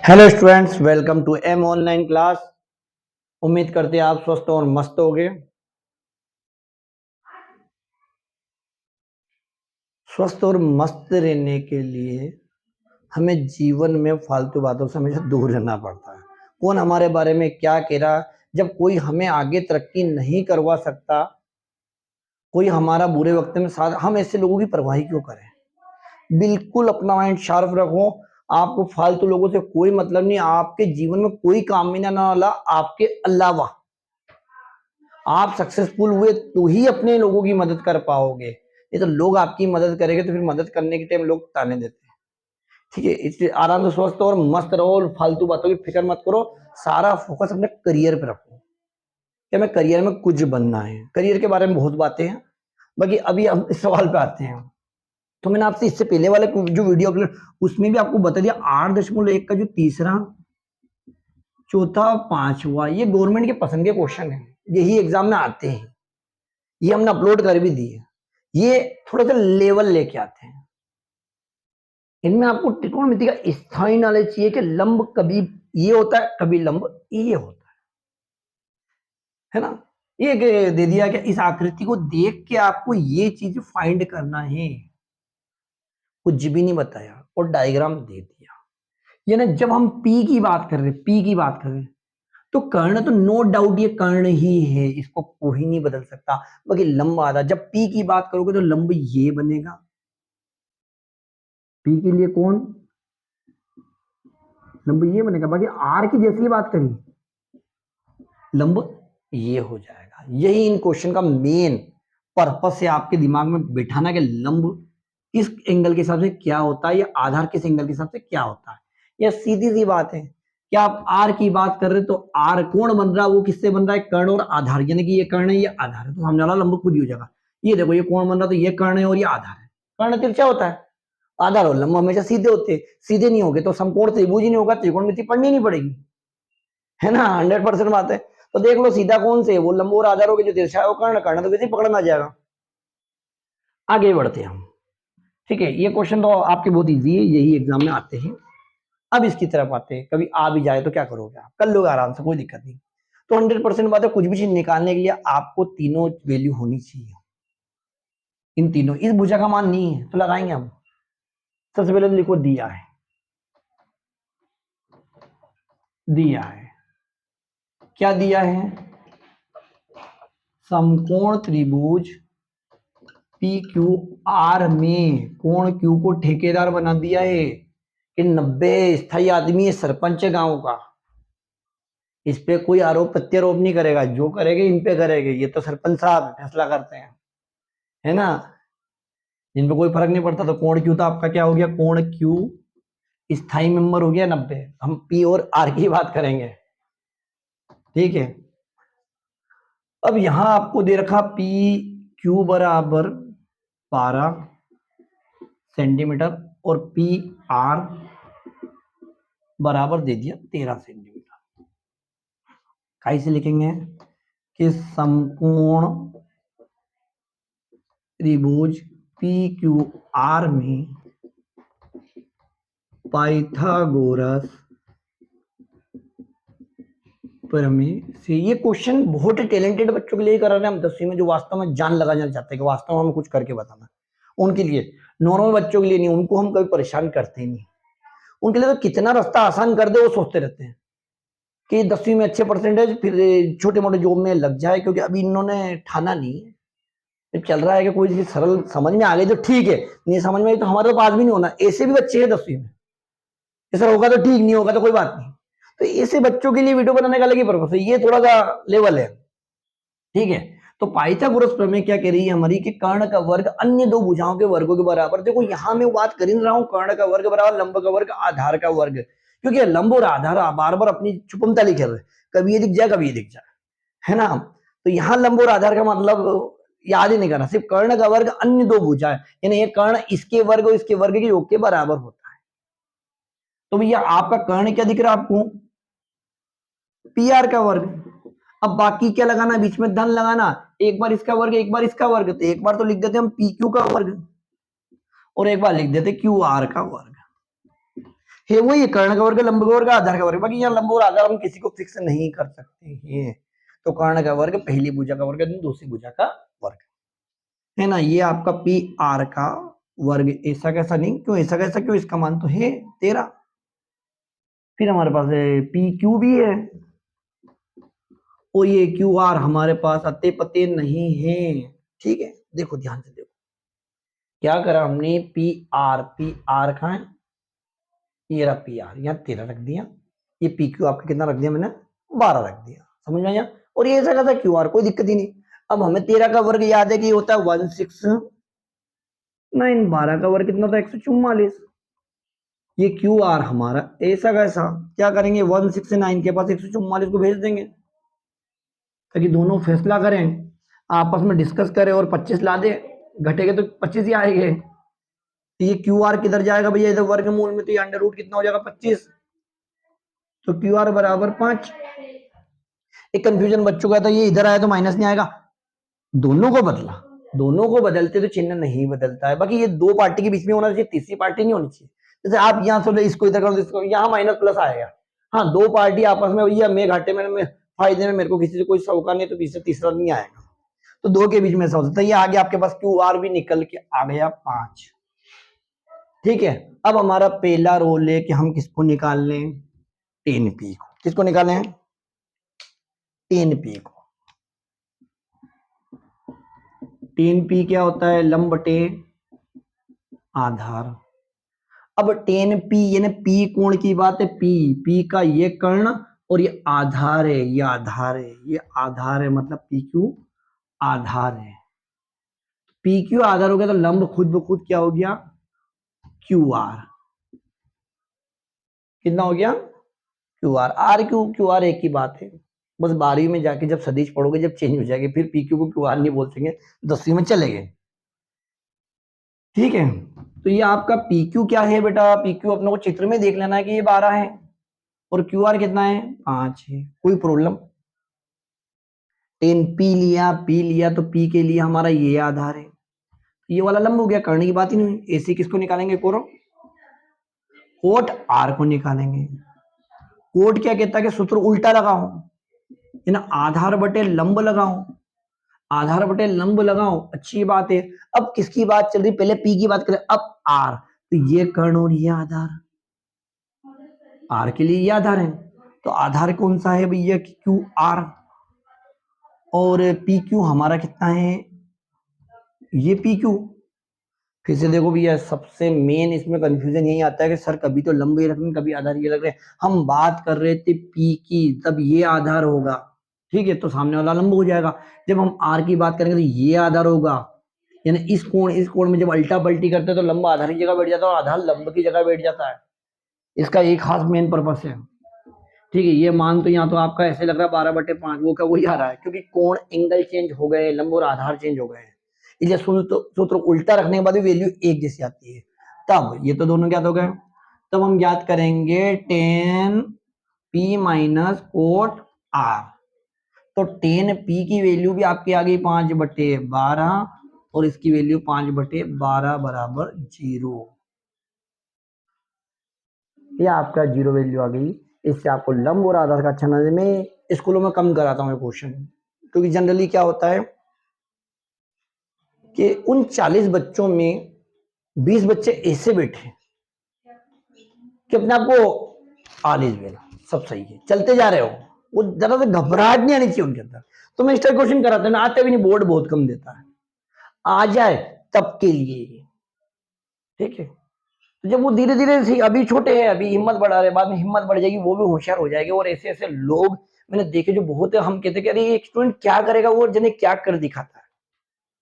Hello students, welcome to M online class. उम्मीद करते हैं आप स्वस्थ और मस्त होगे। स्वस्थ और मस्त रहने के लिए हमें जीवन में फालतू बातों से हमेशा दूर रहना पड़ता है। कौन हमारे बारे में क्या कह रहा, जब कोई हमें आगे तरक्की नहीं करवा सकता, कोई हमारा बुरे वक्त में साथ, हम ऐसे लोगों की परवाह क्यों करें। बिल्कुल अपना माइंड शार्प रखो। आपको फालतू लोगों से कोई मतलब नहीं, आपके जीवन में कोई काम ही ना वाला आपके अलावा। आप सक्सेसफुल हुए तो ही अपने लोगों की मदद कर पाओगे, नहीं तो लोग आपकी मदद करेंगे तो फिर मदद करने के टाइम लोग ताने देते हैं। ठीक है, इसलिए आराम से स्वस्थ और मस्त रहो और फालतू बातों की फिक्र मत करो। सारा फोकस अपने करियर पे रखो कि हमें करियर में कुछ बनना है। करियर के बारे में बहुत बातें हैं, बाकी अभी हम इस सवाल पे आते हैं। तो मैंने आपसे इससे पहले वाले जो वीडियो अपलोड, उसमें भी आपको बता दिया 8.1 का जो तीसरा, चौथा, पांचवा, ये गवर्नमेंट के पसंद के क्वेश्चन है, यही एग्जाम में आते हैं। ये हमने अपलोड कर भी दिए। ये थोड़ा सा लेवल लेके आते हैं। इनमें आपको त्रिकोणमिति का स्थायी नॉलेज चाहिए कि लंब कभी ये होता है, कभी लंब ये होता है ना। ये दे दिया कि इस आकृति को देख के आपको ये चीज फाइंड करना है, कुछ भी नहीं बताया और डायग्राम दे दिया। ये ना, जब हम पी की बात कर रहे हैं, पी की बात कर रहे हैं, तो कर्ण तो नो डाउट ये कर्ण ही है, इसको कोई नहीं बदल सकता। बाकी लंब आधा, जब पी की बात करोगे तो लंब ये बनेगा। पी के लिए कौन लंब ये बनेगा। बाकी आर की जैसी बात करी, लंब ये हो जाएगा। यही इन क्वेश्चन का मेन पर्पस है, आपके दिमाग में बिठाना कि लंब किस एंगल के हिसाब से क्या होता है, या आधार किस एंगल के हिसाब से क्या होता है। यह सीधी सी बात है कि आप आर की बात कर रहे तो आर कोण बन रहा है, वो किससे बन रहा है, कर्ण और आधार, यानी कि ये कर्ण है ये आधार है, तो सामने वाला लंब खुद ही हो जाएगा। ये देखो ये कोण बन रहा, तो ये कर्ण है और ये आधार है। कर्ण तिरछा होता है, आधार और लंब हमेशा सीधे होते हैं। सीधे नहीं होगे तो समकोण त्रिभुज ही नहीं होगा, त्रिकोणमिति पढ़नी नहीं पड़ेगी, है ना। 100% बात है। तो देख लो सीधा कौन से, वो लंब और आधार हो गए, जो तिरछा है वो कर्ण, कर्ण तो वैसे ही पकड़ में आ जाएगा। आगे बढ़ते हैं हम। ठीक है, ये क्वेश्चन तो आपके बहुत इजी है, यही एग्जाम में आते हैं। अब इसकी तरफ आते हैं, कभी आ भी जाए तो क्या करोगे आप, कर लोगे आराम से, कोई दिक्कत नहीं। तो 100% बात है, कुछ भी चीज निकालने के लिए आपको तीनों वैल्यू होनी चाहिए। इन तीनों, इस भुजा का मान नहीं है तो लगाएंगे हम। सबसे पहले तो लिखो दिया है, दिया है, क्या दिया है, समकोण त्रिभुज पी क्यू आर में कोण क्यू को ठेकेदार बना दिया है कि 90 स्थायी आदमी है, सरपंच है गांव का। इस पे कोई आरोप प्रत्यारोप नहीं करेगा, जो करेंगे इन पे करेंगे, ये तो सरपंच साहब फैसला करते हैं, है ना। जिन पे कोई फर्क नहीं पड़ता। तो कोण क्यू तो आपका क्या हो गया, कोण क्यू स्थायी मेंबर हो गया 90। हम पी और आर की बात करेंगे, ठीक है। अब यहां आपको दे रखा पी क्यू बराबर 12 सेंटीमीटर और पी आर बराबर दे दिया 13 सेंटीमीटर। कैसे लिखेंगे कि समकोण त्रिभुज पी क्यू आर में पाइथागोरस प्रमेय से। ये क्वेश्चन बहुत टैलेंटेड बच्चों के लिए कर रहे हैं हम 10वीं में, जो वास्तव में जान लगाना चाहते हैं कि वास्तव में हमें कुछ करके बताना, उनके लिए। नॉर्मल बच्चों के लिए नहीं, उनको हम कभी परेशान करते ही नहीं। उनके लिए तो कितना रास्ता आसान कर दे वो सोचते रहते हैं कि 10वीं में अच्छे परसेंटेज, फिर छोटे मोटे जॉब में लग जाए, क्योंकि अभी इन्होंने ठाना नहीं है। जब चल रहा है कि कोई चीज सरल समझ में आ गई तो ठीक है, नहीं समझ में आई तो हमारे तो पास भी नहीं होना। ऐसे भी बच्चे हैं 10वीं में, ऐसा होगा तो ठीक, नहीं होगा तो कोई बात नहीं। तो ऐसे बच्चों के लिए वीडियो बनाने का अलग ही पर्पस है, ये थोड़ा सा लेवल है, ठीक है। तो पाइथागोरस प्रमेय क्या कह रही है हमारी, कि कर्ण का वर्ग अन्य दो भुजाओं के वर्गों के बराबर। देखो यहां मैं बात कर ही रहा हूं, कर्ण का वर्ग बराबर लंब का वर्ग आधार का वर्ग, क्योंकि लंब और आधार बार बार अपनी छुपमताली कर रहे, कभी ये दिख जाए कभी ये दिख जाए, है ना। तो यहाँ लंब और आधार का मतलब याद ही नहीं करना, सिर्फ कर्ण का वर्ग अन्य दो भुजा है, यानी ये कर्ण इसके वर्ग और इसके वर्ग के योग के बराबर होता है। तो भैया आपका कर्ण क्या दिख रहा है आपको, पी आर का वर्ग। अब बाकी क्या लगाना, बीच में धन लगाना, एक बार इसका वर्ग एक बार इसका वर्ग, तो एक बार तो लिख देते हम पी क्यू का वर्ग और एक बार लिख देते क्यू आर का वर्ग। है वही कर्ण का वर्ग, लंब का वर्ग, आधार का वर्ग। बाकी यहाँ लंब और आधार हम किसी को फिक्स नहीं कर सकते हैं। तो कर्ण का वर्ग पहली भुजा का वर्ग दूसरी भुजा का वर्ग, है ना। ये आपका पी आर का वर्ग, ऐसा कैसा नहीं, क्यों ऐसा कैसा क्यों, इसका मान तो है 13। फिर हमारे पास पी क्यू भी है, और ये क्यू आर हमारे पास अते पते नहीं है। ठीक है, देखो ध्यान से देखो क्या करा हमने, पी आर कहाँ है, ये रहा पी आर, यहाँ 13 रख दिया। ये पी क्यू आपका कितना रख दिया मैंने, 12 रख दिया, समझ में आया। और ये ऐसा कैसा क्यू आर, कोई दिक्कत ही नहीं। अब हमें 13 का वर्ग याद है कि होता है 169, 12 का वर्ग कितना था 144। ये क्यू आर हमारा ऐसा कैसा, क्या करेंगे 169 के पास 144 को भेज देंगे, ताकि दोनों फैसला करें, आपस में डिस्कस करें और 25 ला दे, घटेगा तो 25 ही आएंगे। तो ये क्यू आर किधर जाएगा भैया, इधर वर्गमूल में, तो ये अंडर रूट कितना हो जाएगा 25, तो क्यू आर बराबर 5। एक कंफ्यूजन बच चुका था, ये इधर आया तो माइनस नहीं आएगा, दोनों को बदला, दोनों को बदलते तो चिन्ह नहीं बदलता है। बाकी ये दो पार्टी के बीच में होना चाहिए, तीसरी पार्टी नहीं होनी चाहिए। जैसे आप यहाँ से इसको इधर करो, इसको यहाँ माइनस प्लस आएगा, हाँ दो पार्टी आपस में, भैया मैं घाटे में फायदे में, मेरे को किसी से कोई सौका नहीं, तो पीछे तीसरा नहीं आएगा, तो दो के बीच में ऐसा हो सकता है। ये आगे आपके पास क्यू आर भी निकल के आ गया 5। ठीक है, अब हमारा पहला रोल है कि हम किसको निकाल लें, 10p को। किसको निकालें, 10p को। 10p क्या होता है, लंब बटे आधार। अब 10p यानी p कोण की बात है, p का ये कर्ण और ये आधार है, ये आधार है, ये आधार है, मतलब pq आधार है। pq आधार हो गया तो लंब खुद ब खुद क्या हो गया, qr। कितना हो गया, qr। r एक ही बात है, बस 12वीं में जाके जब सदिश पढ़ोगे, जब चेंज हो जाएगी, फिर pq को qr नहीं बोल सकेंगे, 10वीं में चले गए। ठीक है, तो ये आपका pq क्या है बेटा, pq अपने को चित्र में देख लेना है कि ये 12 है, और qr कितना है 5 है, कोई प्रॉब्लम। 10p लिया, p लिया, तो p के लिए हमारा ये आधार है, ये वाला लंब हो गया, करने की बात ही नहीं। ऐसे किसको निकालेंगे, कोट r को निकालेंगे। कोट क्या कहता है कि सूत्र उल्टा लगाओ, आधार बटे लंब लगाओ, आधार बटे लंब लगाओ, अच्छी बात है। अब किसकी बात चल रही, पहले पी की बात करें, अब आर, तो ये कर्ण और ये आधार, आर के लिए ये आधार है, तो आधार कौन सा है भैया, क्यू आर, और पी क्यू हमारा कितना है, ये पी क्यू। फिर से देखो भैया, सबसे मेन इसमें कंफ्यूजन यही आता है कि सर कभी तो लंब ये रख रहे हैं, कभी आधार ये लग रहे हैं। हम बात कर रहे थे पी की, तब ये आधार होगा, ठीक है, तो सामने वाला लंब हो जाएगा। जब हम आर की बात करेंगे तो ये आधार होगा, यानी इस कोण में जब अल्टा पल्टी करते हैं तो लंब आधार की जगह बैठ जाता है और आधार लंब की जगह बैठ जाता है। इसका एक खास मेन पर्पस है। ठीक है, ये मान तो यहाँ तो आपका ऐसे लग रहा है 12/5, वो क्या वही आ रहा है, क्योंकि कोण एंगल चेंज हो गए, लंब और आधार चेंज हो गए हैं, इसलिए सूत्र उल्टा रखने के बाद भी वैल्यू एक जैसी आती है। तब ये तो दोनों ज्ञात हो गए, तब हम ज्ञात करेंगे 10p माइनस कोट आर। तो 10p की वैल्यू भी आपकी आ गई 5/12, और इसकी वैल्यू 5/12 बराबर 0। ये आपका 0 वैल्यू आ गई। इससे आपको लंब और आधार का अच्छा नजर, मैं स्कूलों में कम कराता हूँ क्वेश्चन, क्योंकि जनरली क्या होता है कि उन 40 बच्चों में 20 बच्चे ऐसे बैठे कि अपने आप को आलिज बेला सब सही है, चलते जा रहे हो, वो जरा से घबराहट नहीं आनी चाहिए उनके अंदर। तो मैं इस तरह क्वेश्चन कराता हूँ, आते भी नहीं, बोर्ड बहुत कम देता है, आ जाए तब के लिए। ठीक है, तो जब वो धीरे धीरे, अभी छोटे हैं, अभी हिम्मत बढ़ा रहे, बाद में हिम्मत बढ़ जाएगी, वो भी होशियार हो जाएंगे। और ऐसे ऐसे लोग मैंने देखे जो बहुत है, हम कहते कि अरे ये स्टूडेंट क्या करेगा, वो जने क्या कर दिखाता है,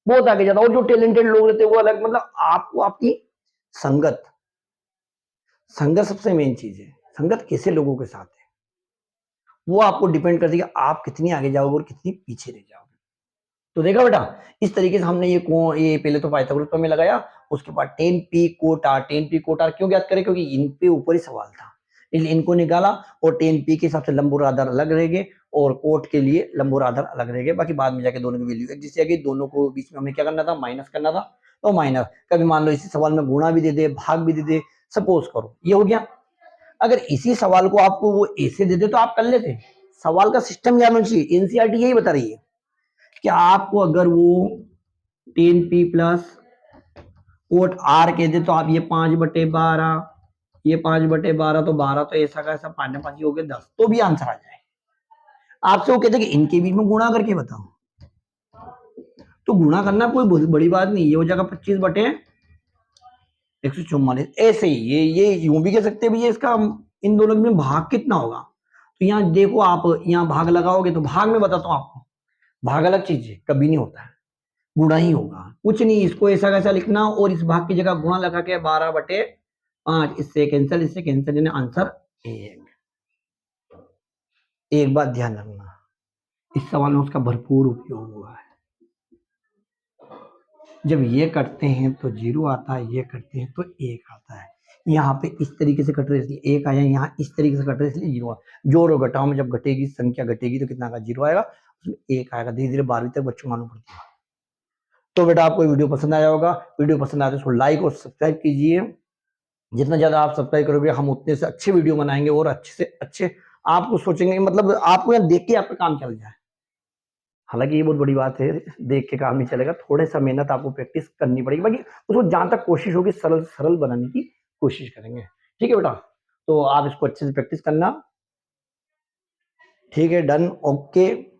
बहुत आगे जाता है। और जो टैलेंटेड लोग रहते हैं वो अलग, मतलब आपको आपकी संगत, संगत सबसे मेन चीज है। संगत कैसे लोगों के साथ है वो आपको डिपेंड करती है, आप कितनी आगे जाओगे और कितनी पीछे रह जाओगे। तो देखा बेटा, इस तरीके से हमने ये पहले तो पाइथागोरस प्रमेय लगाया, उसके बाद 10p coat are. 10p coat are क्यों ज्ञात करें, क्योंकि इन पे ऊपर ही सवाल था, इसलिए इनको निकाला। और 10p के हिसाब से लंब और आधार अलग रहेंगे, और कोट के लिए लंब और आधार अलग रहेंगे। बाकी बाद में जाके दोनों की वैल्यू एक जैसी आ गई, दोनों को बीच में हमें क्या करना था, माइनस करना था। तो माइनस, कभी मान लो इसी सवाल में गुणा भी दे दे, भाग भी दे दे, सपोज करो ये हो गया। अगर इसी सवाल को आपको वो ऐसे देते तो आप कर लेते। सवाल का सिस्टम क्या होना चाहिए, एनसीईआरटी यही बता रही है कि आपको अगर वो 10p प्लस कोट आर कह दे तो आप ये 5/12, ये 5/12 तो 12 तो ऐसा का ऐसा 5 हो गया 10, तो भी आंसर आ जाए। आपसे वो कहते कि इनके बीच में गुणा करके बताओ, तो गुणा करना कोई बड़ी बात नहीं, ये हो जाएगा 25/144। ऐसे ही ये यूं भी कह सकते हैं भैया इसका इन दोनों में भाग कितना होगा, तो यहाँ देखो आप यहाँ भाग लगाओगे तो भाग में बताता हूँ आपको, भाग अलग चीज है, कभी नहीं होता है, गुणा ही होगा। कुछ नहीं, इसको ऐसा कैसा लिखना और इस भाग की जगह गुणा लगा के 12/5, इससे कैंसिल, यानी आंसर 1। एक बात ध्यान रखना, इस सवाल में उसका भरपूर उपयोग हुआ है। जब ये करते हैं तो 0 आता है, ये करते हैं तो 1 आता है। यहाँ पे इस तरीके से कट रहे इसलिए 1 आया, यहाँ इस तरीके से कट रहे इसलिए 0 आया। जोड़ और घटाओ में जब घटेगी संख्या घटेगी तो कितना का 0 आएगा, उसमें 1 आएगा। धीरे धीरे 12वीं तक बच्चों मालूम पड़ती है। तो बेटा आपको वीडियो पसंद आया होगा, वीडियो पसंद आया तो उसको लाइक और सब्सक्राइब कीजिए। जितना ज्यादा आप सब्सक्राइब करोगे हम उतने से अच्छे वीडियो बनाएंगे और अच्छे से अच्छे आपको सोचेंगे, मतलब आपको यहाँ देख के आपका काम चल जाए। हालांकि ये बहुत बड़ी बात है, देख के काम नहीं चलेगा, थोड़ा सा मेहनत आपको प्रैक्टिस करनी पड़ेगी, बाकी उसको जहां तक कोशिश होगी सरल सरल बनाने की कोशिश करेंगे। ठीक है बेटा, तो आप इसको अच्छे से प्रैक्टिस करना। ठीक है, डन, ओके।